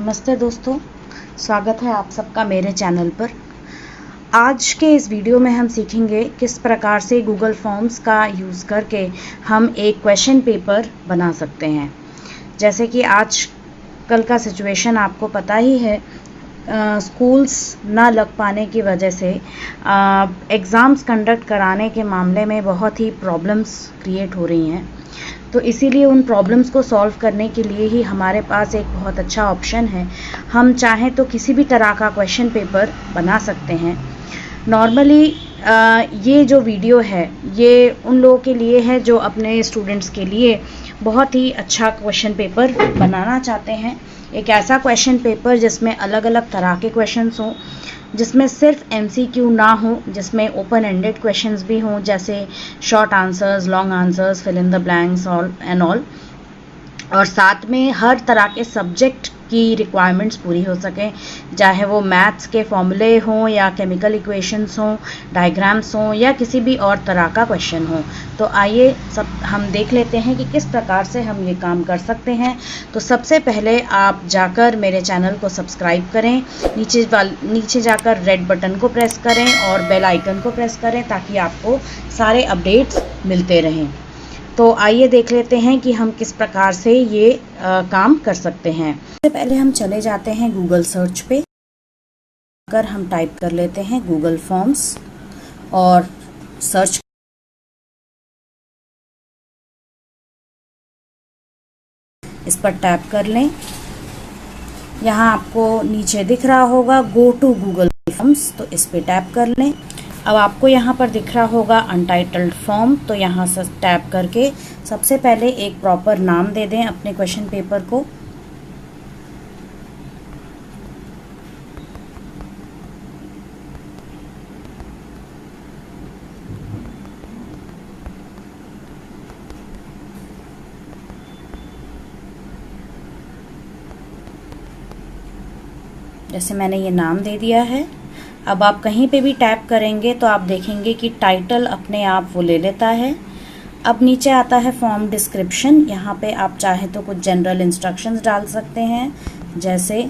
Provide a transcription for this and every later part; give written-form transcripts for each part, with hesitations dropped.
नमस्ते दोस्तों, स्वागत है आप सबका मेरे चैनल पर। आज के इस वीडियो में हम सीखेंगे किस प्रकार से गूगल फॉर्म्स का यूज़ करके हम एक क्वेश्चन पेपर बना सकते हैं। जैसे कि आज कल का सिचुएशन आपको पता ही है, स्कूल्स ना लग पाने की वजह से एग्ज़ाम्स कंडक्ट कराने के मामले में बहुत ही प्रॉब्लम्स क्रिएट हो रही हैं। तो इसीलिए उन प्रॉब्लम्स को सॉल्व करने के लिए ही हमारे पास एक बहुत अच्छा ऑप्शन है। हम चाहें तो किसी भी तरह का क्वेश्चन पेपर बना सकते हैं। नॉर्मली ये जो वीडियो है ये उन लोगों के लिए है जो अपने स्टूडेंट्स के लिए बहुत ही अच्छा क्वेश्चन पेपर बनाना चाहते हैं। एक ऐसा क्वेश्चन पेपर जिसमें अलग अलग तरह के क्वेश्चंस हों, जिसमें सिर्फ एमसीक्यू ना हो, जिसमें ओपन एंडेड क्वेश्चंस भी हों, जैसे short answers, long answers, fill in the blanks all and all, और साथ में हर तरह के सब्जेक्ट की रिक्वायरमेंट्स पूरी हो सकें, चाहे वो मैथ्स के फॉर्मूले हों या केमिकल इक्वेशंस हों, डायग्राम्स हों या किसी भी और तरह का क्वेश्चन हो। तो आइए सब हम देख लेते हैं कि किस प्रकार से हम ये काम कर सकते हैं। तो सबसे पहले आप जाकर मेरे चैनल को सब्सक्राइब करें, नीचे जाकर रेड बटन को प्रेस करें और बेल आइकन को प्रेस करें ताकि आपको सारे अपडेट्स मिलते रहें। तो आइए देख लेते हैं कि हम किस प्रकार से ये काम कर सकते हैं। सबसे पहले हम चले जाते हैं गूगल सर्च पे, अगर हम टाइप कर लेते हैं गूगल फॉर्म्स और सर्च इस पर टैप कर लें। यहाँ आपको नीचे दिख रहा होगा गो टू गूगल फॉर्म्स, तो इस पे टैप कर लें। अब आपको यहाँ पर दिख रहा होगा अनटाइटल्ड फॉर्म, तो यहाँ से टैप करके सबसे पहले एक प्रॉपर नाम दे दें अपने क्वेश्चन पेपर को। जैसे मैंने ये नाम दे दिया है। अब आप कहीं पे भी टैप करेंगे तो आप देखेंगे कि टाइटल अपने आप वो ले लेता है। अब नीचे आता है फॉर्म डिस्क्रिप्शन, यहाँ पे आप चाहें तो कुछ जनरल इंस्ट्रक्शंस डाल सकते हैं, जैसे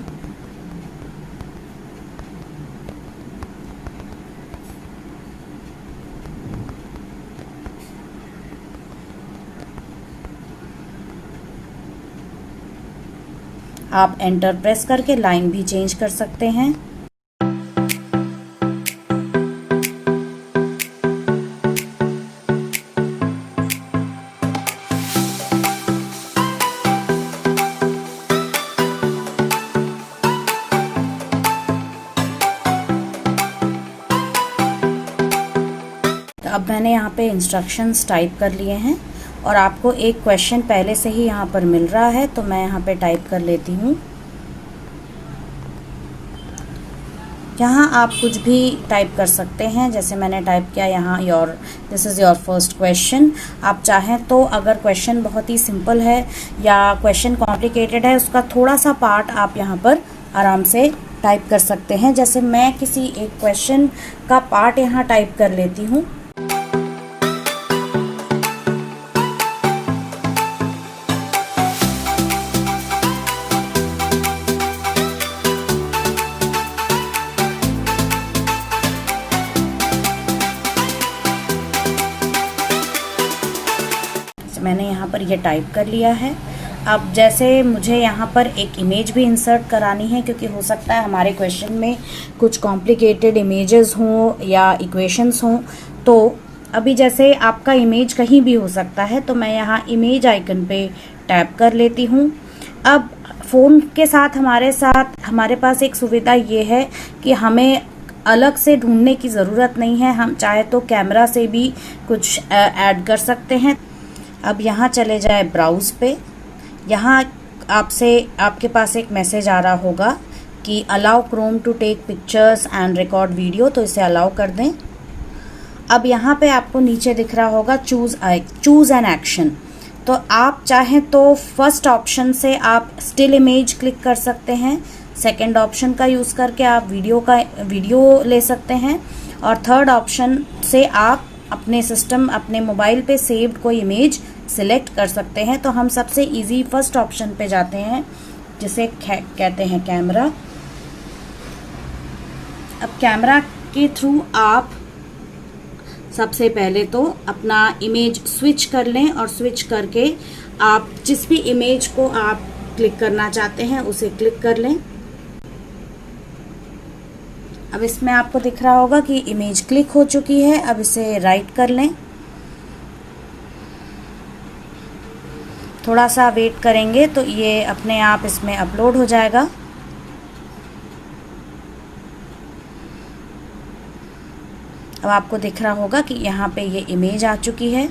आप एंटर प्रेस करके लाइन भी चेंज कर सकते हैं। अब मैंने यहाँ पे इंस्ट्रक्शंस टाइप कर लिए हैं और आपको एक क्वेश्चन पहले से ही यहाँ पर मिल रहा है, तो मैं यहाँ पे टाइप कर लेती हूँ। यहाँ आप कुछ भी टाइप कर सकते हैं, जैसे मैंने टाइप किया यहाँ this is your first question. आप चाहें तो अगर क्वेश्चन बहुत ही सिंपल है या क्वेश्चन कॉम्प्लिकेटेड है, उसका थोड़ा सा पार्ट आप यहाँ पर आराम से टाइप कर सकते हैं। जैसे मैं किसी एक क्वेश्चन का पार्ट यहाँ टाइप कर लेती हूँ। मैंने यहाँ पर ये टाइप कर लिया है। अब जैसे मुझे यहाँ पर एक इमेज भी इंसर्ट करानी है, क्योंकि हो सकता है हमारे क्वेश्चन में कुछ कॉम्प्लिकेटेड इमेजेस हों या इक्वेशंस हों। तो अभी जैसे आपका इमेज कहीं भी हो सकता है, तो मैं यहाँ इमेज आइकन पे टैप कर लेती हूँ। अब फ़ोन के साथ हमारे पास एक सुविधा ये है कि हमें अलग से ढूंढने की ज़रूरत नहीं है। हम चाहे तो कैमरा से भी कुछ ऐड कर सकते हैं। अब यहाँ चले जाए ब्राउज़ पे। यहाँ आपके पास एक मैसेज आ रहा होगा कि allow Chrome to take pictures and record video, तो इसे अलाउ कर दें। अब यहाँ पे आपको नीचे दिख रहा होगा चूज़ एन एक्शन, तो आप चाहें तो फर्स्ट ऑप्शन से आप स्टिल इमेज क्लिक कर सकते हैं, सेकंड ऑप्शन का यूज़ करके आप वीडियो ले सकते हैं, और थर्ड ऑप्शन से आप अपने मोबाइल पे सेव्ड कोई इमेज सिलेक्ट कर सकते हैं। तो हम सबसे इजी फर्स्ट ऑप्शन पे जाते हैं, जिसे कहते हैं कैमरा। अब कैमरा के थ्रू आप सबसे पहले तो अपना इमेज स्विच कर लें और स्विच करके आप जिस भी इमेज को आप क्लिक करना चाहते हैं उसे क्लिक कर लें। अब इसमें आपको दिख रहा होगा कि इमेज क्लिक हो चुकी है। अब इसे राइट कर लें, थोड़ा सा वेट करेंगे तो ये अपने आप इसमें अपलोड हो जाएगा। अब आपको दिख रहा होगा कि यहाँ पे ये इमेज आ चुकी है।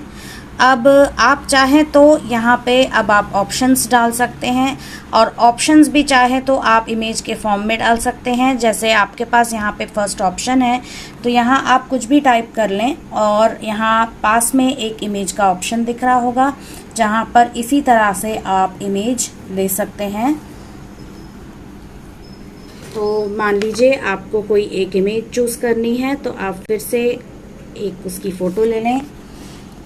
अब आप चाहें तो यहाँ पे अब आप ऑप्शंस डाल सकते हैं और ऑप्शंस भी चाहे तो आप इमेज के फॉर्म में डाल सकते हैं। जैसे आपके पास यहाँ पे फर्स्ट ऑप्शन है तो यहाँ आप कुछ भी टाइप कर लें और यहाँ पास में एक इमेज का ऑप्शन दिख रहा होगा जहाँ पर इसी तरह से आप इमेज ले सकते हैं। तो मान लीजिए आपको कोई एक इमेज चूज़ करनी है तो आप फिर से एक उसकी फ़ोटो ले लें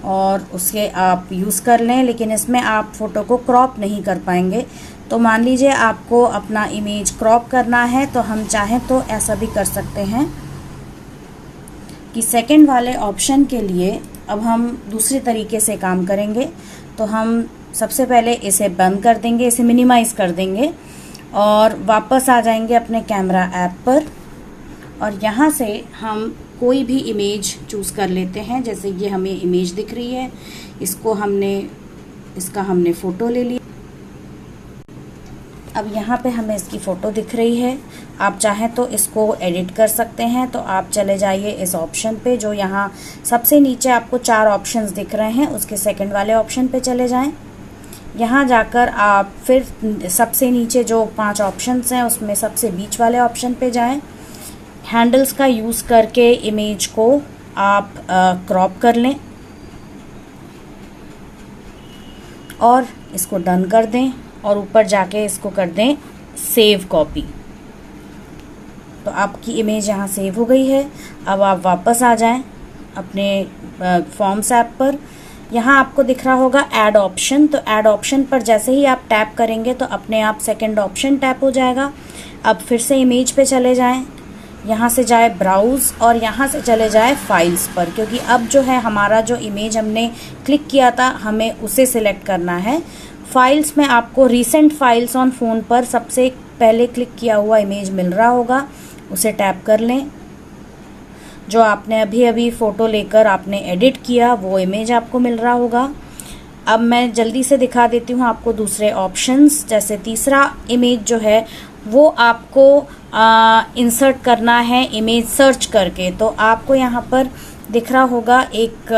और उसके आप यूज़ कर लें, लेकिन इसमें आप फ़ोटो को क्रॉप नहीं कर पाएंगे। तो मान लीजिए आपको अपना इमेज क्रॉप करना है तो हम चाहें तो ऐसा भी कर सकते हैं कि सेकंड वाले ऑप्शन के लिए अब हम दूसरे तरीके से काम करेंगे। तो हम सबसे पहले इसे बंद कर देंगे, इसे मिनिमाइज़ कर देंगे और वापस आ जाएंगे अपने कैमरा ऐप पर और यहाँ से हम कोई भी इमेज चूज़ कर लेते हैं। जैसे ये हमें इमेज दिख रही है, इसका हमने फ़ोटो ले ली। अब यहाँ पे हमें इसकी फ़ोटो दिख रही है। आप चाहें तो इसको एडिट कर सकते हैं। तो आप चले जाइए इस ऑप्शन पे जो यहाँ सबसे नीचे आपको 4 ऑप्शंस दिख रहे हैं, उसके सेकंड वाले ऑप्शन पे चले जाएं। यहाँ जाकर आप फिर सबसे नीचे जो 5 ऑप्शंस हैं उसमें सबसे बीच वाले ऑप्शन पे जाएं। हैंडल्स का यूज़ करके इमेज को आप क्रॉप कर लें और इसको डन कर दें और ऊपर जाके इसको कर दें सेव कॉपी। तो आपकी इमेज यहाँ सेव हो गई है। अब आप वापस आ जाएं अपने फॉर्म्स ऐप पर। यहाँ आपको दिख रहा होगा ऐड ऑप्शन। तो ऐड ऑप्शन पर जैसे ही आप टैप करेंगे तो अपने आप सेकंड ऑप्शन टैप हो जाएगा। अब फिर से इमेज पे चले जाएं, यहाँ से जाए ब्राउज़ और यहाँ से चले जाए फाइल्स पर, क्योंकि अब जो है हमारा जो इमेज हमने क्लिक किया था हमें उसे सिलेक्ट करना है। फाइल्स में आपको रीसेंट फाइल्स ऑन फ़ोन पर सबसे पहले क्लिक किया हुआ इमेज मिल रहा होगा, उसे टैप कर लें। जो आपने अभी अभी फ़ोटो लेकर आपने एडिट किया वो इमेज आपको मिल रहा होगा। अब मैं जल्दी से दिखा देती हूँ आपको दूसरे ऑप्शंस। जैसे तीसरा इमेज जो है वो आपको इंसर्ट करना है इमेज सर्च करके। तो आपको यहाँ पर दिख रहा होगा एक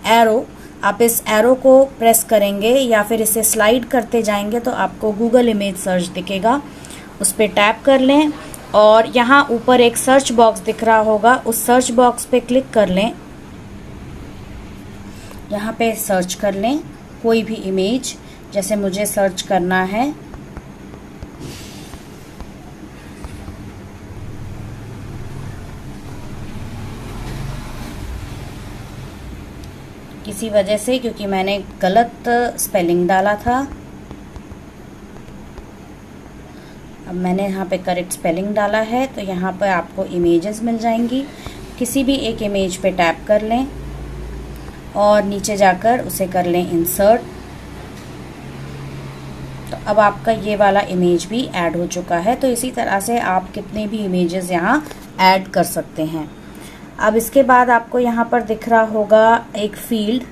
एरो, आप इस एरो को प्रेस करेंगे या फिर इसे स्लाइड करते जाएंगे तो आपको गूगल इमेज सर्च दिखेगा, उस पर टैप कर लें और यहाँ ऊपर एक सर्च बॉक्स दिख रहा होगा, उस सर्च बॉक्स पे क्लिक कर लें। यहाँ पे सर्च कर लें कोई भी इमेज, जैसे मुझे सर्च करना है किसी वजह से, क्योंकि मैंने गलत स्पेलिंग डाला था। अब मैंने यहाँ पे करेक्ट स्पेलिंग डाला है तो यहाँ पर आपको इमेजेस मिल जाएंगी। किसी भी एक इमेज पे टैप कर लें और नीचे जाकर उसे कर लें इंसर्ट। तो अब आपका ये वाला इमेज भी ऐड हो चुका है। तो इसी तरह से आप कितने भी इमेजेस यहाँ ऐड कर सकते हैं। अब इसके बाद आपको यहाँ पर दिख रहा होगा एक फील्ड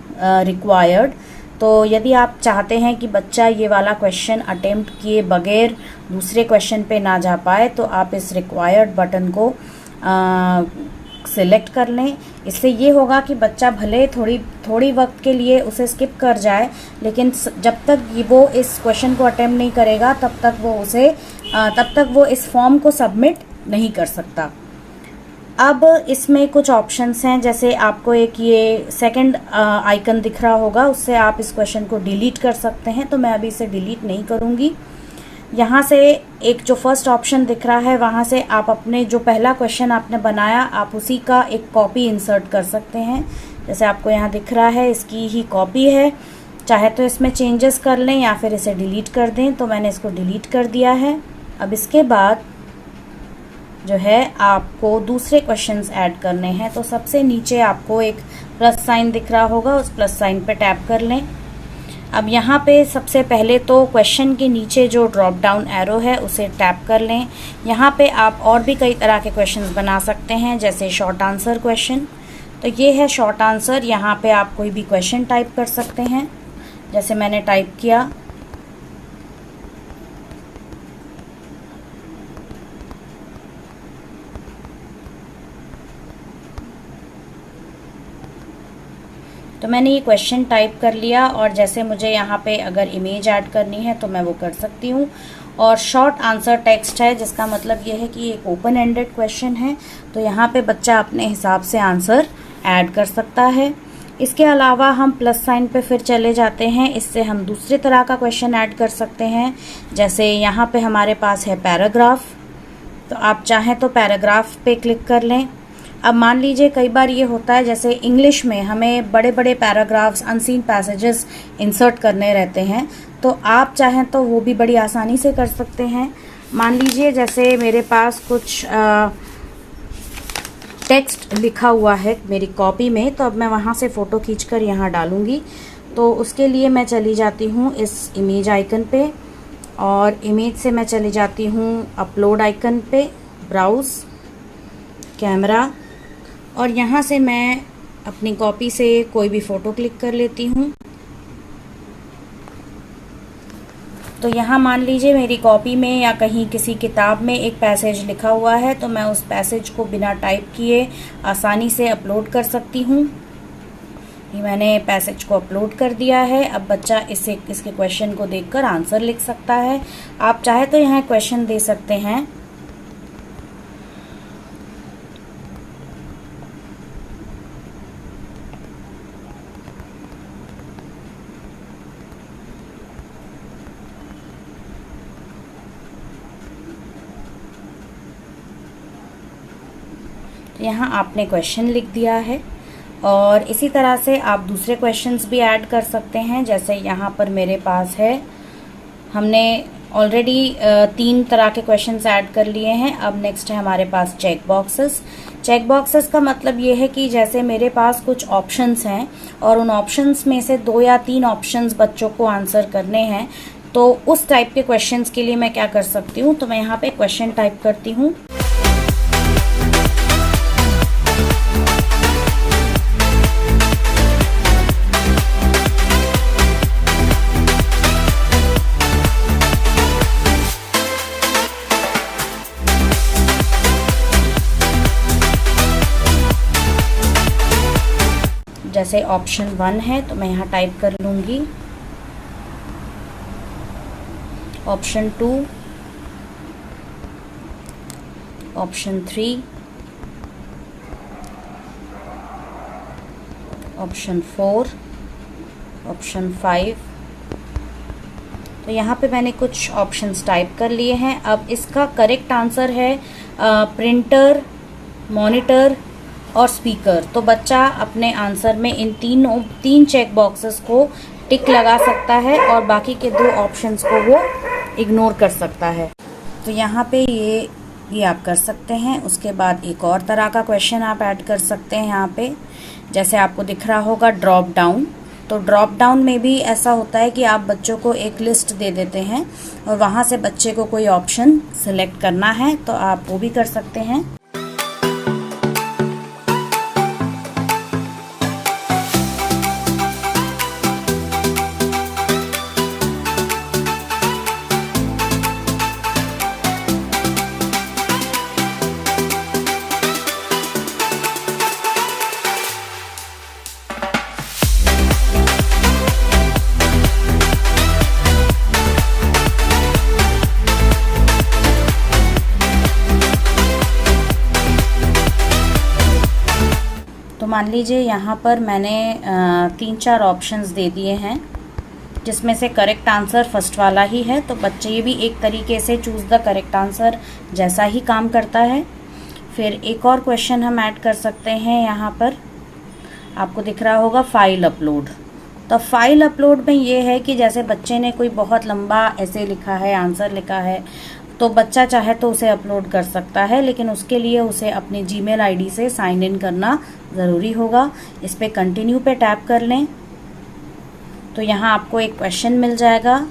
रिक्वायर्ड। तो यदि आप चाहते हैं कि बच्चा ये वाला क्वेश्चन अटेम्प्ट किए बगैर दूसरे क्वेश्चन पे ना जा पाए तो आप इस रिक्वायर्ड बटन को सिलेक्ट कर लें। इससे ये होगा कि बच्चा भले थोड़ी वक्त के लिए उसे स्किप कर जाए, लेकिन जब तक वो इस क्वेश्चन को अटेम्प्ट नहीं करेगा तब तक वो इस फॉर्म को सबमिट नहीं कर सकता। अब इसमें कुछ ऑप्शंस हैं, जैसे आपको एक ये सेकंड आइकन दिख रहा होगा, उससे आप इस क्वेश्चन को डिलीट कर सकते हैं। तो मैं अभी इसे डिलीट नहीं करूँगी। यहाँ से एक जो फर्स्ट ऑप्शन दिख रहा है वहाँ से आप अपने जो पहला क्वेश्चन आपने बनाया आप उसी का एक कॉपी इंसर्ट कर सकते हैं। जैसे आपको यहाँ दिख रहा है इसकी ही कॉपी है। चाहे तो इसमें चेंजेस कर लें या फिर इसे डिलीट कर दें, तो मैंने इसको डिलीट कर दिया है। अब इसके बाद जो है आपको दूसरे क्वेश्चंस ऐड करने हैं। तो सबसे नीचे आपको एक प्लस साइन दिख रहा होगा, उस प्लस साइन पे टैप कर लें। अब यहाँ पे सबसे पहले तो क्वेश्चन के नीचे जो ड्रॉप डाउन एरो है उसे टैप कर लें। यहाँ पे आप और भी कई तरह के क्वेश्चंस बना सकते हैं, जैसे शॉर्ट आंसर क्वेश्चन। तो ये है शॉर्ट आंसर, यहाँ पे आप कोई भी क्वेश्चन टाइप कर सकते हैं, जैसे मैंने टाइप किया। तो मैंने ये क्वेश्चन टाइप कर लिया और जैसे मुझे यहाँ पे अगर इमेज ऐड करनी है तो मैं वो कर सकती हूँ। और शॉर्ट आंसर टेक्स्ट है, जिसका मतलब ये है कि ये एक ओपन एंडेड क्वेश्चन है, तो यहाँ पे बच्चा अपने हिसाब से आंसर ऐड कर सकता है। इसके अलावा हम प्लस साइन पे फिर चले जाते हैं, इससे हम दूसरे तरह का क्वेश्चन ऐड कर सकते हैं। जैसे यहाँ पे हमारे पास है पैराग्राफ, तो आप चाहें तो पैराग्राफ पे क्लिक कर लें। अब मान लीजिए कई बार ये होता है, जैसे इंग्लिश में हमें बड़े बड़े पैराग्राफ्स, अनसीन पैसेजेस इंसर्ट करने रहते हैं, तो आप चाहें तो वो भी बड़ी आसानी से कर सकते हैं। मान लीजिए जैसे मेरे पास कुछ टेक्स्ट लिखा हुआ है मेरी कॉपी में, तो अब मैं वहाँ से फ़ोटो खींचकर यहाँ डालूँगी। तो उसके लिए मैं चली जाती हूँ इस इमेज आइकन पे, और इमेज से मैं चली जाती हूँ अपलोड आइकन पे, ब्राउज़, कैमरा, और यहाँ से मैं अपनी कॉपी से कोई भी फ़ोटो क्लिक कर लेती हूँ। तो यहाँ मान लीजिए मेरी कॉपी में या कहीं किसी किताब में एक पैसेज लिखा हुआ है, तो मैं उस पैसेज को बिना टाइप किए आसानी से अपलोड कर सकती हूँ। ये मैंने पैसेज को अपलोड कर दिया है। अब बच्चा इसके क्वेश्चन को देखकर आंसर लिख सकता है। आप चाहे तो यहाँ क्वेश्चन दे सकते हैं, यहाँ आपने क्वेश्चन लिख दिया है। और इसी तरह से आप दूसरे क्वेश्चंस भी ऐड कर सकते हैं। जैसे यहाँ पर मेरे पास है, हमने ऑलरेडी 3 तरह के क्वेश्चंस ऐड कर लिए हैं। अब नेक्स्ट है हमारे पास चेक बॉक्सेस। चेक बॉक्सेस का मतलब ये है कि जैसे मेरे पास कुछ ऑप्शंस हैं और उन ऑप्शंस में से 2 या 3 ऑप्शंस बच्चों को आंसर करने हैं, तो उस टाइप के क्वेश्चंस के लिए मैं क्या कर सकती हूँ, तो मैं यहाँ पे क्वेश्चन टाइप करती हूँ। जैसे ऑप्शन 1 है तो मैं यहाँ टाइप कर लूँगी ऑप्शन 2, ऑप्शन 3, ऑप्शन 4, ऑप्शन 5। तो यहाँ पे मैंने कुछ ऑप्शंस टाइप कर लिए हैं। अब इसका करेक्ट आंसर है प्रिंटर, मॉनिटर और स्पीकर। तो बच्चा अपने आंसर में इन तीन चेक बॉक्सेस को टिक लगा सकता है और बाकी के 2 ऑप्शंस को वो इग्नोर कर सकता है। तो यहाँ पे ये आप कर सकते हैं। उसके बाद एक और तरह का क्वेश्चन आप ऐड कर सकते हैं यहाँ पे, जैसे आपको दिख रहा होगा ड्रॉप डाउन। तो ड्रॉप डाउन में भी ऐसा होता है कि आप बच्चों को एक लिस्ट दे देते हैं और वहाँ से बच्चे को कोई ऑप्शन सिलेक्ट करना है, तो आप वो भी कर सकते हैं। मान लीजिए यहाँ पर मैंने 3-4 ऑप्शंस दे दिए हैं, जिसमें से करेक्ट आंसर फर्स्ट वाला ही है। तो बच्चे ये भी एक तरीके से चूज़ द करेक्ट आंसर जैसा ही काम करता है। फिर एक और क्वेश्चन हम ऐड कर सकते हैं। यहाँ पर आपको दिख रहा होगा फाइल अपलोड। तो फाइल अपलोड में ये है कि जैसे बच्चे ने कोई बहुत लंबा ऐसे लिखा है, आंसर लिखा है, तो बच्चा चाहे तो उसे अपलोड कर सकता है, लेकिन उसके लिए उसे अपने जीमेल आईडी से साइन इन करना ज़रूरी होगा। इस पर कंटिन्यू पे टैप कर लें तो यहाँ आपको एक क्वेश्चन मिल जाएगा।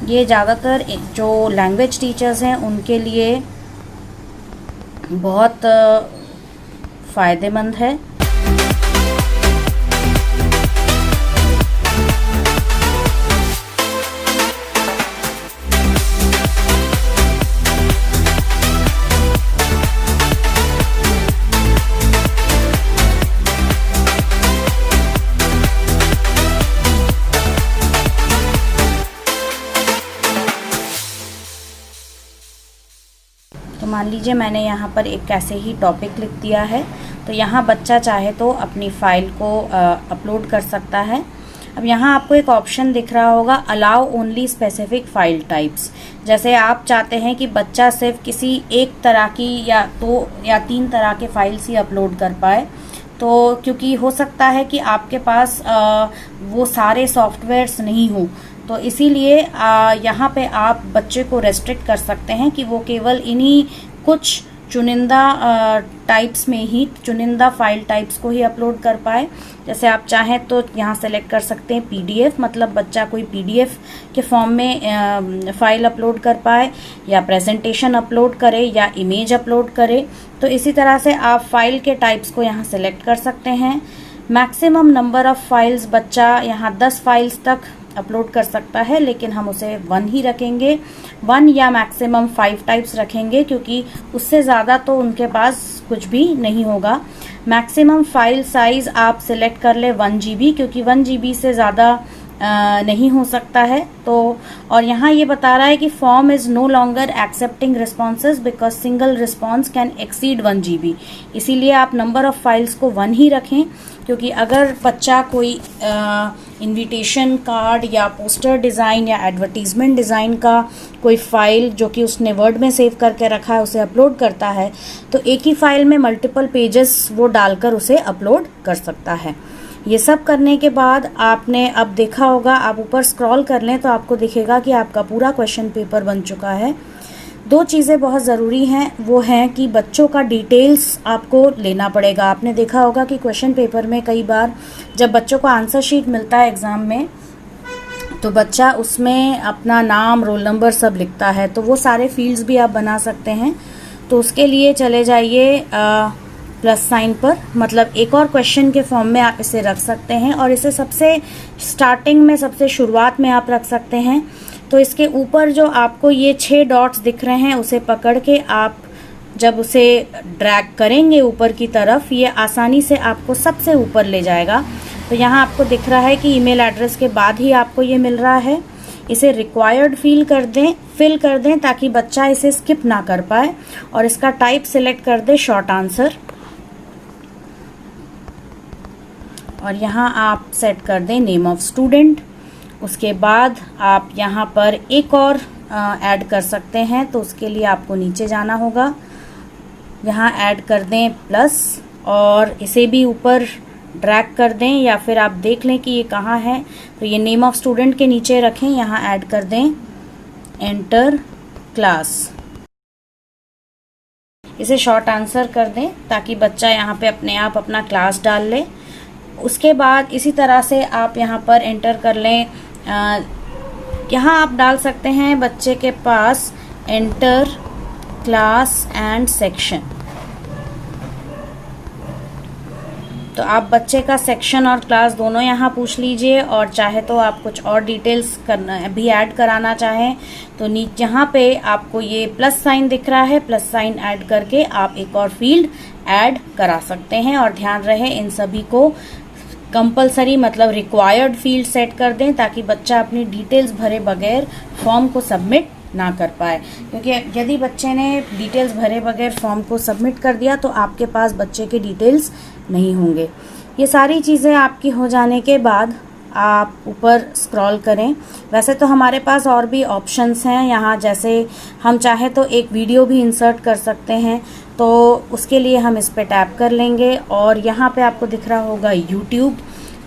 ये ज़्यादातर जो लैंग्वेज टीचर्स हैं उनके लिए बहुत फ़ायदेमंद है। तो मान लीजिए मैंने यहाँ पर एक ऐसे ही टॉपिक लिख दिया है, तो यहाँ बच्चा चाहे तो अपनी फ़ाइल को अपलोड कर सकता है। अब यहाँ आपको एक ऑप्शन दिख रहा होगा, allow only specific file types. जैसे आप चाहते हैं कि बच्चा सिर्फ किसी एक तरह की या 2 या 3 तरह के फाइल्स ही अपलोड कर पाए, तो क्योंकि हो सकता है कि आपके पास वो सारे सॉफ्टवेयर्स नहीं हों, तो इसीलिए यहाँ पे आप बच्चे को रेस्ट्रिक्ट कर सकते हैं कि वो केवल इन्हीं कुछ चुनिंदा टाइप्स में ही, चुनिंदा फाइल टाइप्स को ही अपलोड कर पाए। जैसे आप चाहें तो यहाँ सेलेक्ट कर सकते हैं पीडीएफ, मतलब बच्चा कोई पीडीएफ के फॉर्म में फ़ाइल अपलोड कर पाए, या प्रेजेंटेशन अपलोड करे, या इमेज अपलोड करे। तो इसी तरह से आप फाइल के टाइप्स को यहाँ सेलेक्ट कर सकते हैं। मैक्सिमम नंबर ऑफ़ फाइल्स बच्चा यहाँ 10 फाइल्स तक अपलोड कर सकता है, लेकिन हम उसे 1 ही रखेंगे, 1 या मैक्सिमम 5 टाइप्स रखेंगे, क्योंकि उससे ज़्यादा तो उनके पास कुछ भी नहीं होगा। मैक्सिमम फाइल साइज़ आप सिलेक्ट कर ले 1 GB, क्योंकि 1 GB से ज़्यादा नहीं हो सकता है। तो और यहाँ ये बता रहा है कि form is no longer accepting responses because single response can exceed 1 GB। इसीलिए आप नंबर ऑफ़ फाइल्स को 1 ही रखें, क्योंकि अगर बच्चा कोई इनविटेशन कार्ड या पोस्टर डिज़ाइन या एडवर्टीज़मेंट डिज़ाइन का कोई फ़ाइल जो कि उसने वर्ड में सेव करके रखा है उसे अपलोड करता है, तो एक ही फाइल में मल्टीपल पेजेस वो डालकर उसे अपलोड कर सकता है। ये सब करने के बाद आपने अब देखा होगा, आप ऊपर स्क्रॉल कर लें तो आपको दिखेगा कि आपका पूरा क्वेश्चन पेपर बन चुका है। 2 चीज़ें बहुत ज़रूरी हैं, वो हैं कि बच्चों का डिटेल्स आपको लेना पड़ेगा। आपने देखा होगा कि क्वेश्चन पेपर में कई बार जब बच्चों को आंसर शीट मिलता है एग्ज़ाम में, तो बच्चा उसमें अपना नाम, रोल नंबर सब लिखता है, तो वो सारे फील्ड्स भी आप बना सकते हैं। तो उसके लिए चले जाइए प्लस साइन पर, मतलब एक और क्वेश्चन के फॉर्म में आप इसे रख सकते हैं, और इसे सबसे स्टार्टिंग में, सबसे शुरुआत में आप रख सकते हैं। तो इसके ऊपर जो आपको ये 6 डॉट्स दिख रहे हैं, उसे पकड़ के आप जब उसे ड्रैग करेंगे ऊपर की तरफ, ये आसानी से आपको सबसे ऊपर ले जाएगा। तो यहाँ आपको दिख रहा है कि ईमेल एड्रेस के बाद ही आपको ये मिल रहा है। इसे रिक्वायर्ड फिल कर दें ताकि बच्चा इसे स्किप ना कर पाए, और इसका टाइप सिलेक्ट कर दें शॉर्ट आंसर, और यहाँ आप सेट कर दें नेम ऑफ स्टूडेंट। उसके बाद आप यहाँ पर एक और ऐड कर सकते हैं, तो उसके लिए आपको नीचे जाना होगा, यहाँ ऐड कर दें प्लस, और इसे भी ऊपर ड्रैग कर दें, या फिर आप देख लें कि ये कहाँ है, तो ये नेम ऑफ स्टूडेंट के नीचे रखें, यहाँ ऐड कर दें एंटर क्लास। इसे शॉर्ट आंसर कर दें ताकि बच्चा यहाँ पे अपने आप अपना क्लास डाल ले। उसके बाद इसी तरह से आप यहाँ पर एंटर कर लें, यहाँ आप डाल सकते हैं बच्चे के पास एंटर क्लास एंड सेक्शन। तो आप बच्चे का सेक्शन और क्लास दोनों यहाँ पूछ लीजिए, और चाहे तो आप कुछ और डिटेल्स करना भी ऐड कराना चाहें तो नीचे यहाँ पे आपको ये प्लस साइन दिख रहा है, प्लस साइन ऐड करके आप एक और फील्ड ऐड करा सकते हैं। और ध्यान रहे इन सभी को कंपलसरी, मतलब रिक्वायर्ड फील्ड सेट कर दें, ताकि बच्चा अपनी डिटेल्स भरे बगैर फॉर्म को सबमिट ना कर पाए। क्योंकि यदि बच्चे ने डिटेल्स भरे बगैर फॉर्म को सबमिट कर दिया तो आपके पास बच्चे के डिटेल्स नहीं होंगे। ये सारी चीज़ें आपकी हो जाने के बाद आप ऊपर स्क्रॉल करें। वैसे तो हमारे पास और भी ऑप्शंस हैं यहाँ, जैसे हम चाहे तो एक वीडियो भी इंसर्ट कर सकते हैं, तो उसके लिए हम इस पे टैप कर लेंगे और यहाँ पे आपको दिख रहा होगा यूट्यूब।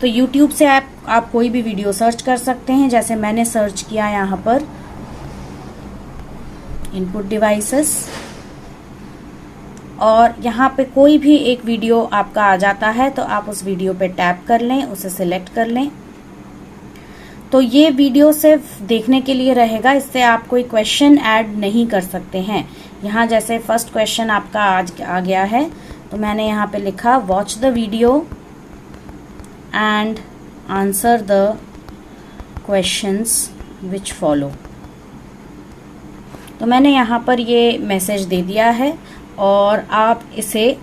तो यूट्यूब से आप कोई भी वीडियो सर्च कर सकते हैं, जैसे मैंने सर्च किया यहाँ पर इनपुट डिवाइसेस, और यहाँ पे कोई भी एक वीडियो आपका आ जाता है तो आप उस वीडियो पे टैप कर लें, उसे सिलेक्ट कर लें। तो ये वीडियो सिर्फ देखने के लिए रहेगा, इससे आप कोई क्वेश्चन ऐड नहीं कर सकते हैं। यहाँ जैसे फर्स्ट क्वेश्चन आपका आज आ गया है, तो मैंने यहाँ पे लिखा watch the video and answer the questions which follow. तो मैंने यहाँ पर ये मैसेज दे दिया है और आप इसे,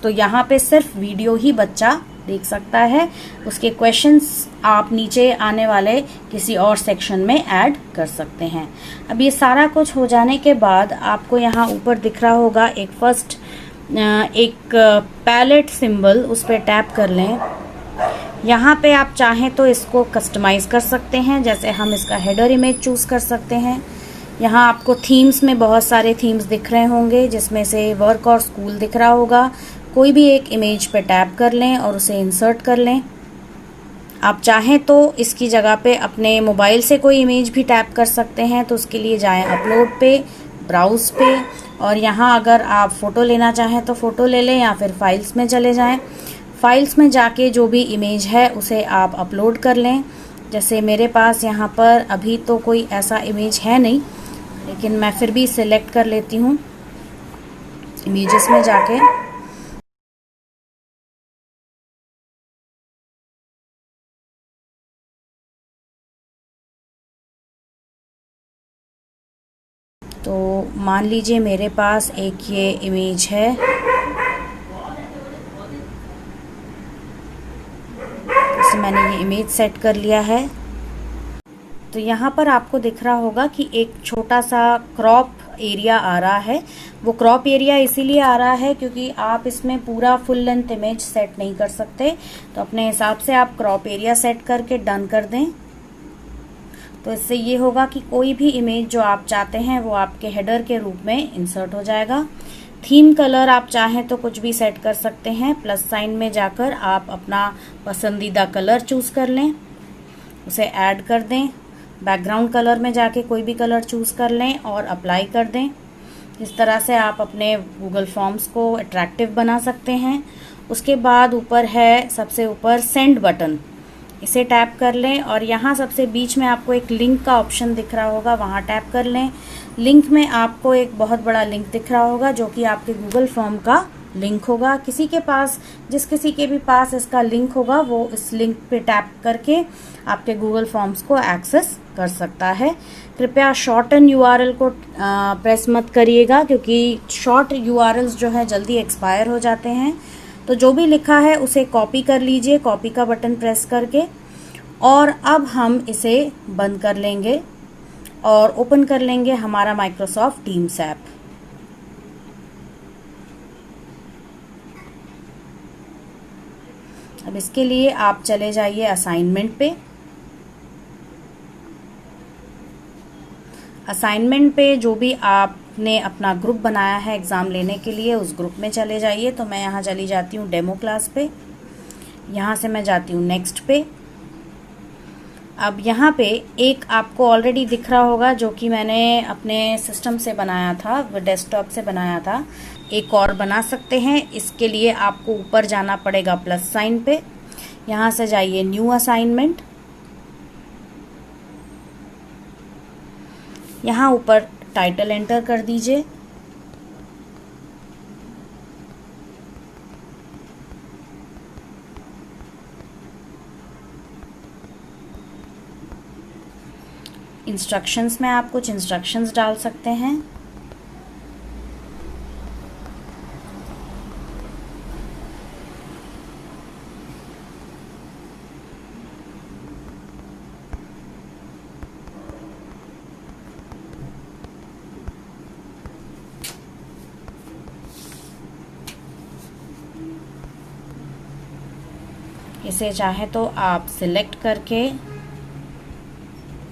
तो यहाँ पे सिर्फ वीडियो ही बच्चा देख सकता है, उसके क्वेश्चंस आप नीचे आने वाले किसी और सेक्शन में ऐड कर सकते हैं। अब ये सारा कुछ हो जाने के बाद आपको यहाँ ऊपर दिख रहा होगा एक पैलेट सिंबल, उस पर टैप कर लें। यहाँ पे आप चाहें तो इसको कस्टमाइज कर सकते हैं, जैसे हम इसका हेडर इमेज चूज कर सकते हैं। यहाँ आपको थीम्स में बहुत सारे थीम्स दिख रहे होंगे, जिसमें से वर्क और स्कूल दिख रहा होगा। कोई भी एक इमेज पे टैप कर लें और उसे इंसर्ट कर लें। आप चाहें तो इसकी जगह पे अपने मोबाइल से कोई इमेज भी टैप कर सकते हैं, तो उसके लिए जाएं अपलोड पे, ब्राउज पे, और यहाँ अगर आप फ़ोटो लेना चाहें तो फ़ोटो ले लें, या फिर फाइल्स में चले जाएं। फाइल्स में जाके जो भी इमेज है उसे आप अपलोड कर लें। जैसे मेरे पास यहाँ पर अभी तो कोई ऐसा इमेज है नहीं, लेकिन मैं फिर भी सिलेक्ट कर लेती हूँ इमेजेस में जाके। तो मान लीजिए मेरे पास एक ये इमेज है, तो मैंने ये इमेज सेट कर लिया है। तो यहाँ पर आपको दिख रहा होगा कि एक छोटा सा क्रॉप एरिया आ रहा है। वो क्रॉप एरिया इसीलिए आ रहा है क्योंकि आप इसमें पूरा फुल लेंथ इमेज सेट नहीं कर सकते, तो अपने हिसाब से आप क्रॉप एरिया सेट करके डन कर दें। तो इससे ये होगा कि कोई भी इमेज जो आप चाहते हैं वो आपके हेडर के रूप में इंसर्ट हो जाएगा। थीम कलर आप चाहें तो कुछ भी सेट कर सकते हैं। प्लस साइन में जाकर आप अपना पसंदीदा कलर चूज कर लें, उसे ऐड कर दें। बैकग्राउंड कलर में जाके कोई भी कलर चूज कर लें और अप्लाई कर दें। इस तरह से आप अपने गूगल फॉर्म्स को अट्रैक्टिव बना सकते हैं। उसके बाद ऊपर है सबसे ऊपर सेंड बटन, इसे टैप कर लें और यहाँ सबसे बीच में आपको एक लिंक का ऑप्शन दिख रहा होगा, वहाँ टैप कर लें। लिंक में आपको एक बहुत बड़ा लिंक दिख रहा होगा जो कि आपके गूगल फॉर्म का लिंक होगा। किसी के पास, जिस किसी के भी पास इसका लिंक होगा वो इस लिंक पे टैप करके आपके गूगल फॉर्म्स को एक्सेस कर सकता है। कृपया शॉर्टन यूआरएल को प्रेस मत करिएगा, क्योंकि शॉर्ट यूआरएल्स जो है जल्दी एक्सपायर हो जाते हैं। तो जो भी लिखा है उसे कॉपी कर लीजिए, कॉपी का बटन प्रेस करके, और अब हम इसे बंद कर लेंगे और ओपन कर लेंगे हमारा माइक्रोसॉफ्ट टीम्स ऐप। अब इसके लिए आप चले जाइए असाइनमेंट पे। असाइनमेंट पे जो भी आपने अपना ग्रुप बनाया है एग्ज़ाम लेने के लिए, उस ग्रुप में चले जाइए। तो मैं यहाँ चली जाती हूँ डेमो क्लास पे, यहाँ से मैं जाती हूँ नेक्स्ट पे। अब यहाँ पे एक आपको ऑलरेडी दिख रहा होगा जो कि मैंने अपने सिस्टम से बनाया था, डेस्कटॉप से बनाया था। एक और बना सकते हैं, इसके लिए आपको ऊपर जाना पड़ेगा प्लस साइन पे, यहाँ से जाइए न्यू असाइनमेंट। यहाँ ऊपर टाइटल एंटर कर दीजिए। इंस्ट्रक्शंस में आप कुछ इंस्ट्रक्शंस डाल सकते हैं। इसे चाहे तो आप सिलेक्ट करके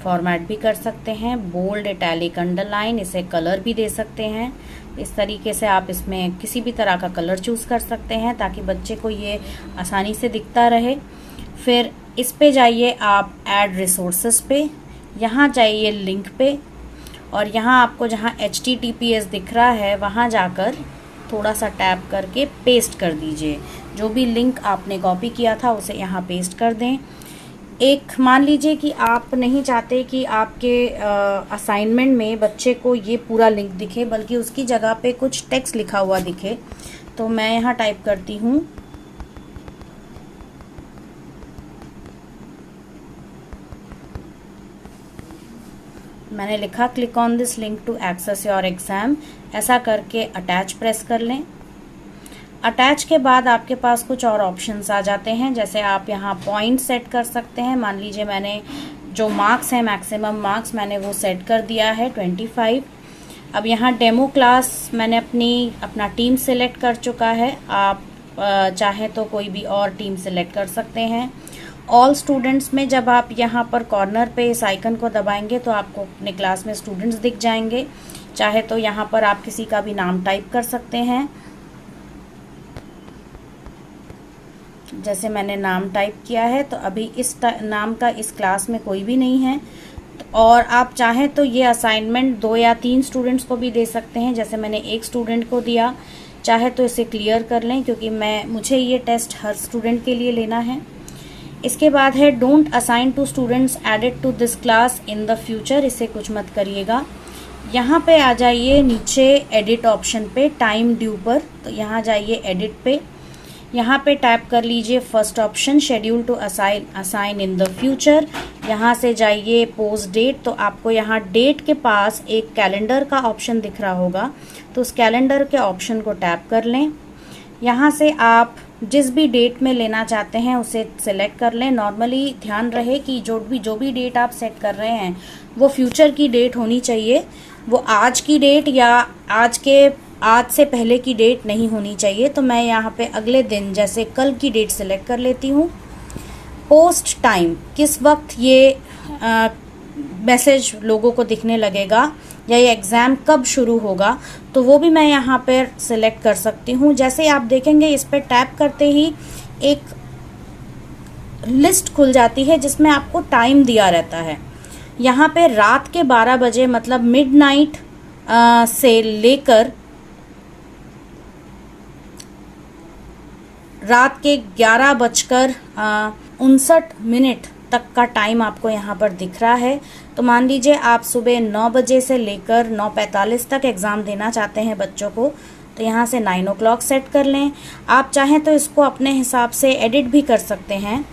फॉर्मेट भी कर सकते हैं, बोल्ड, इटैलिक, अंडरलाइन, इसे कलर भी दे सकते हैं। इस तरीके से आप इसमें किसी भी तरह का कलर चूज़ कर सकते हैं ताकि बच्चे को ये आसानी से दिखता रहे। फिर इस पे जाइए आप ऐड रिसोर्सेस पे, यहाँ जाइए लिंक पे, और यहाँ आपको जहाँ HTTPS दिख रहा है वहाँ जाकर थोड़ा सा टैप करके पेस्ट कर दीजिए। जो भी लिंक आपने कॉपी किया था उसे यहाँ पेस्ट कर दें। एक मान लीजिए कि आप नहीं चाहते कि आपके असाइनमेंट में बच्चे को ये पूरा लिंक दिखे, बल्कि उसकी जगह पे कुछ टेक्स्ट लिखा हुआ दिखे, तो मैं यहाँ टाइप करती हूँ मैंने लिखा click on this link to access your exam. ऐसा करके अटैच प्रेस कर लें। अटैच के बाद आपके पास कुछ और ऑप्शंस आ जाते हैं, जैसे आप यहाँ पॉइंट सेट कर सकते हैं। मान लीजिए मैंने जो मार्क्स हैं, मैक्सिमम मार्क्स मैंने वो सेट कर दिया है 25। अब यहाँ डेमो क्लास मैंने अपना टीम सेलेक्ट कर चुका है। आप चाहे तो कोई भी और टीम सेलेक्ट कर सकते हैं। ऑल स्टूडेंट्स में जब आप यहाँ पर कॉर्नर पे इस आइकन को दबाएंगे तो आपको अपने क्लास में स्टूडेंट्स दिख जाएंगे। चाहे तो यहाँ पर आप किसी का भी नाम टाइप कर सकते हैं, जैसे मैंने नाम टाइप किया है, तो अभी इस नाम का इस क्लास में कोई भी नहीं है। और आप चाहें तो ये असाइनमेंट 2 या 3 स्टूडेंट्स को भी दे सकते हैं, जैसे मैंने एक स्टूडेंट को दिया। चाहे तो इसे क्लियर कर लें क्योंकि मुझे ये टेस्ट हर स्टूडेंट के लिए लेना है। इसके बाद है don't assign to students added to this class in the future, इसे कुछ मत करिएगा। यहाँ पे आ जाइए नीचे एडिट ऑप्शन पे, टाइम ड्यू पर, तो यहाँ जाइए एडिट पे, यहाँ पे टैप कर लीजिए first option schedule to assign in the future. यहाँ से जाइए पोस्ट डेट, तो आपको यहाँ डेट के पास एक कैलेंडर का ऑप्शन दिख रहा होगा, तो उस कैलेंडर के ऑप्शन को टैप कर लें। यहाँ से आप जिस भी डेट में लेना चाहते हैं उसे सिलेक्ट कर लें। नॉर्मली ध्यान रहे कि जो भी डेट आप सेट कर रहे हैं वो फ्यूचर की डेट होनी चाहिए, वो आज की डेट या आज से पहले की डेट नहीं होनी चाहिए। तो मैं यहाँ पे अगले दिन जैसे कल की डेट सिलेक्ट कर लेती हूँ। पोस्ट टाइम, किस वक्त ये मैसेज लोगों को दिखने लगेगा या ये एग्ज़ाम कब शुरू होगा, तो वो भी मैं यहाँ पर सिलेक्ट कर सकती हूँ। जैसे आप देखेंगे इस पर टैप करते ही एक लिस्ट खुल जाती है जिसमें आपको टाइम दिया रहता है। यहाँ पे रात के 12 बजे मतलब मिडनाइट से लेकर रात के 11:59 तक का टाइम आपको यहाँ पर दिख रहा है। तो मान लीजिए आप सुबह 9 बजे से लेकर 9:45 तक एग्ज़ाम देना चाहते हैं बच्चों को, तो यहाँ से 9 o'clock सेट कर लें। आप चाहें तो इसको अपने हिसाब से एडिट भी कर सकते हैं,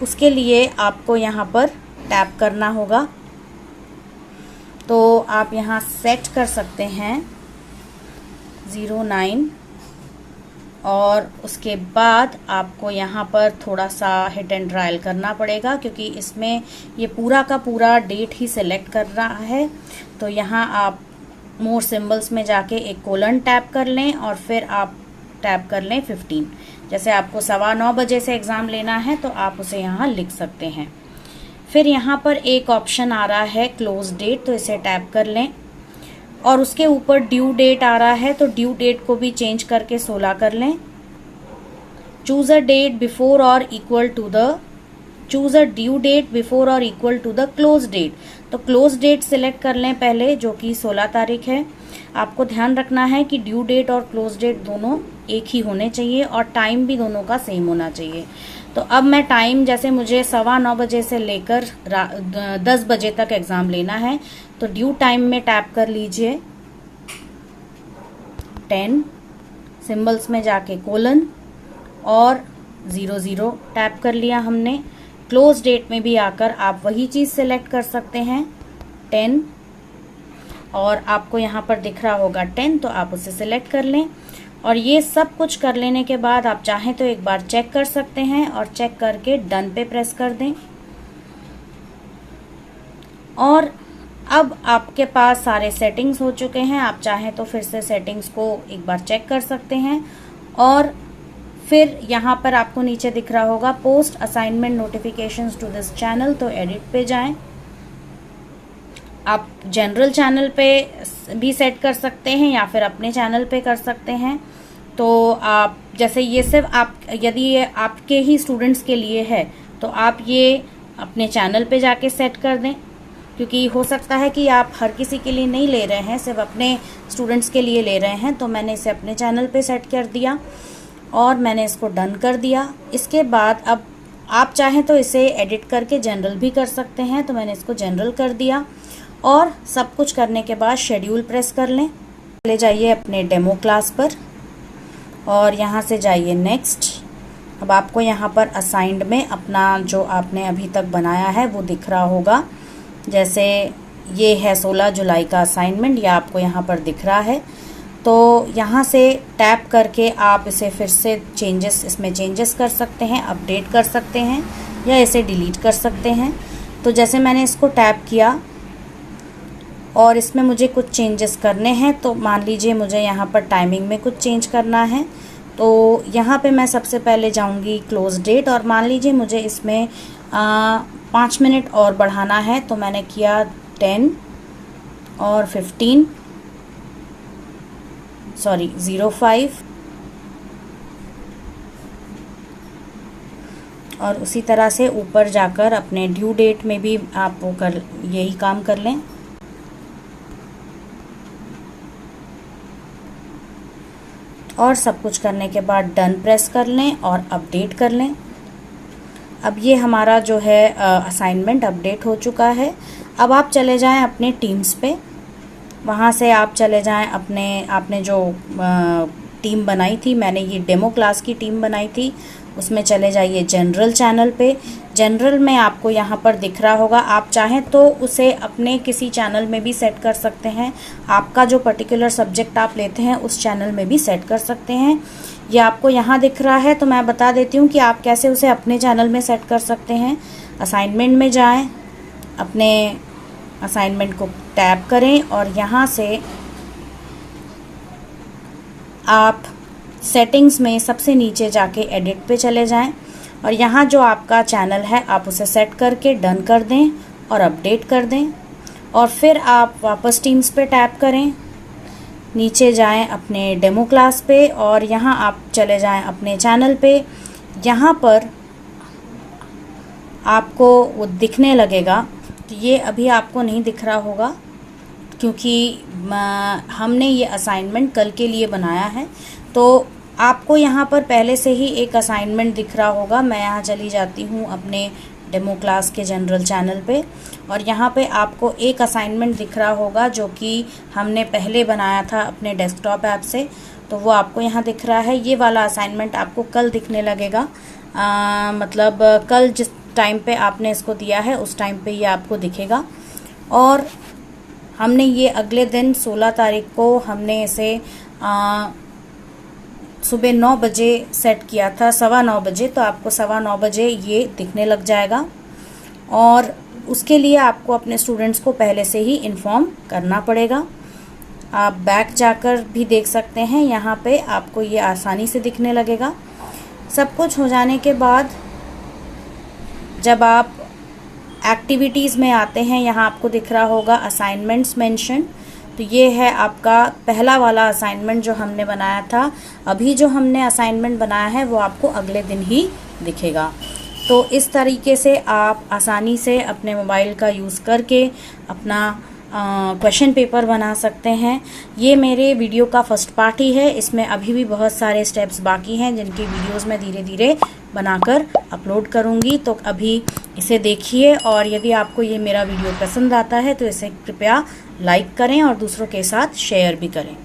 उसके लिए आपको यहाँ पर टैप करना होगा। तो आप यहाँ सेट कर सकते हैं 09 और उसके बाद आपको यहाँ पर थोड़ा सा हिट एंड ट्रायल करना पड़ेगा क्योंकि इसमें ये पूरा का पूरा डेट ही सिलेक्ट कर रहा है। तो यहाँ आप मोर सिंबल्स में जाके एक कोलन टैप कर लें और फिर आप टैप कर लें 15। जैसे आपको 9:15 बजे से एग्ज़ाम लेना है तो आप उसे यहाँ लिख सकते हैं। फिर यहाँ पर एक ऑप्शन आ रहा है क्लोज डेट, तो इसे टैप कर लें और उसके ऊपर ड्यू डेट आ रहा है, तो ड्यू डेट को भी चेंज करके 16 कर लें। Choose a date before or equal to the choose a due date before or equal to the close date, तो क्लोज डेट सिलेक्ट कर लें पहले, जो कि 16 तारीख है। आपको ध्यान रखना है कि ड्यू डेट और क्लोज डेट दोनों एक ही होने चाहिए और टाइम भी दोनों का सेम होना चाहिए। तो अब मैं टाइम, जैसे मुझे 9:15 बजे से लेकर 10 बजे तक एग्ज़ाम लेना है, तो ड्यू टाइम में टैप कर लीजिए 10, सिंबल्स में जाके कोलन और 00 टैप कर लिया हमने। क्लोज डेट में भी आकर आप वही चीज़ सेलेक्ट कर सकते हैं 10, और आपको यहाँ पर दिख रहा होगा 10, तो आप उसे सिलेक्ट कर लें। और ये सब कुछ कर लेने के बाद आप चाहें तो एक बार चेक कर सकते हैं और चेक करके डन पे प्रेस कर दें। और अब आपके पास सारे सेटिंग्स हो चुके हैं। आप चाहें तो फिर से सेटिंग्स को एक बार चेक कर सकते हैं और फिर यहाँ पर आपको नीचे दिख रहा होगा post assignment notifications to this channel, तो एडिट पे जाएं। आप जनरल चैनल पे भी सेट कर सकते हैं या फिर अपने चैनल पे कर सकते हैं। तो आप जैसे ये सिर्फ आप यदि ये आपके ही स्टूडेंट्स के लिए है तो आप ये अपने चैनल पे जाके सेट कर दें, क्योंकि हो सकता है कि आप हर किसी के लिए नहीं ले रहे हैं, सिर्फ अपने स्टूडेंट्स के लिए ले रहे हैं। तो मैंने इसे अपने चैनल पे सेट कर दिया और मैंने इसको डन कर दिया। इसके बाद अब आप चाहें तो इसे एडिट करके जनरल भी कर सकते हैं, तो मैंने इसको जनरल कर दिया। और सब कुछ करने के बाद शेड्यूल प्रेस कर लें। चले जाइए अपने डेमो क्लास पर और यहाँ से जाइए नेक्स्ट। अब आपको यहाँ पर असाइन्ड में अपना जो आपने अभी तक बनाया है वो दिख रहा होगा। जैसे ये है 16 जुलाई का असाइनमेंट, ये आपको यहाँ पर दिख रहा है। तो यहाँ से टैप करके आप इसे फिर से इसमें चेंजेस कर सकते हैं, अपडेट कर सकते हैं या इसे डिलीट कर सकते हैं। तो जैसे मैंने इसको टैप किया और इसमें मुझे कुछ चेंजेस करने हैं, तो मान लीजिए मुझे यहाँ पर टाइमिंग में कुछ चेंज करना है। तो यहाँ पे मैं सबसे पहले जाऊँगी क्लोज डेट और मान लीजिए मुझे इसमें 5 मिनट और बढ़ाना है। तो मैंने किया 10 और 05 और उसी तरह से ऊपर जाकर अपने ड्यू डेट में भी आप वो यही काम कर लें। और सब कुछ करने के बाद डन प्रेस कर लें और अपडेट कर लें। अब ये हमारा जो है असाइनमेंट अपडेट हो चुका है। अब आप चले जाएं अपने टीम्स पे, वहाँ से आप चले जाएं आपने जो टीम बनाई थी, मैंने ये डेमो क्लास की टीम बनाई थी, उसमें चले जाइए जनरल चैनल पे। जनरल में आपको यहाँ पर दिख रहा होगा, आप चाहें तो उसे अपने किसी चैनल में भी सेट कर सकते हैं। आपका जो पर्टिकुलर सब्जेक्ट आप लेते हैं उस चैनल में भी सेट कर सकते हैं। ये आपको यहाँ दिख रहा है, तो मैं बता देती हूँ कि आप कैसे उसे अपने चैनल में सेट कर सकते हैं। असाइनमेंट में जाएं, अपने असाइनमेंट को टैप करें और यहाँ से आप सेटिंग्स में सबसे नीचे जाके एडिट पे चले जाएं और यहाँ जो आपका चैनल है आप उसे सेट करके डन कर दें और अपडेट कर दें। और फिर आप वापस टीम्स पे टैप करें, नीचे जाएं अपने डेमो क्लास पे और यहाँ आप चले जाएं अपने चैनल पे। यहाँ पर आपको वो दिखने लगेगा, तो ये अभी आपको नहीं दिख रहा होगा क्योंकि हमने ये असाइनमेंट कल के लिए बनाया है। तो आपको यहाँ पर पहले से ही एक असाइनमेंट दिख रहा होगा। मैं यहाँ चली जाती हूँ अपने डेमो क्लास के जनरल चैनल पे और यहाँ पे आपको एक असाइनमेंट दिख रहा होगा जो कि हमने पहले बनाया था अपने डेस्कटॉप ऐप से, तो वो आपको यहाँ दिख रहा है। ये वाला असाइनमेंट आपको कल दिखने लगेगा, मतलब कल जिस टाइम पे आपने इसको दिया है उस टाइम पे ये आपको दिखेगा। और हमने ये अगले दिन 16 तारीख को हमने इसे सुबह 9 बजे सेट किया था, 9:15 बजे, तो आपको 9:15 बजे ये दिखने लग जाएगा। और उसके लिए आपको अपने स्टूडेंट्स को पहले से ही इन्फॉर्म करना पड़ेगा। आप बैक जाकर भी देख सकते हैं, यहाँ पे आपको ये आसानी से दिखने लगेगा। सब कुछ हो जाने के बाद जब आप एक्टिविटीज़ में आते हैं, यहाँ आपको दिख रहा होगा असाइनमेंट्स मेंशन, तो ये है आपका पहला वाला असाइनमेंट जो हमने बनाया था। अभी जो हमने असाइनमेंट बनाया है वो आपको अगले दिन ही दिखेगा। तो इस तरीके से आप आसानी से अपने मोबाइल का यूज़ करके अपना क्वेश्चन पेपर बना सकते हैं। ये मेरे वीडियो का फर्स्ट पार्ट ही है, इसमें अभी भी बहुत सारे स्टेप्स बाकी हैं जिनकी वीडियोस मैं धीरे धीरे बनाकर अपलोड करूँगी। तो अभी इसे देखिए और यदि आपको ये मेरा वीडियो पसंद आता है तो इसे कृपया लाइक करें और दूसरों के साथ शेयर भी करें।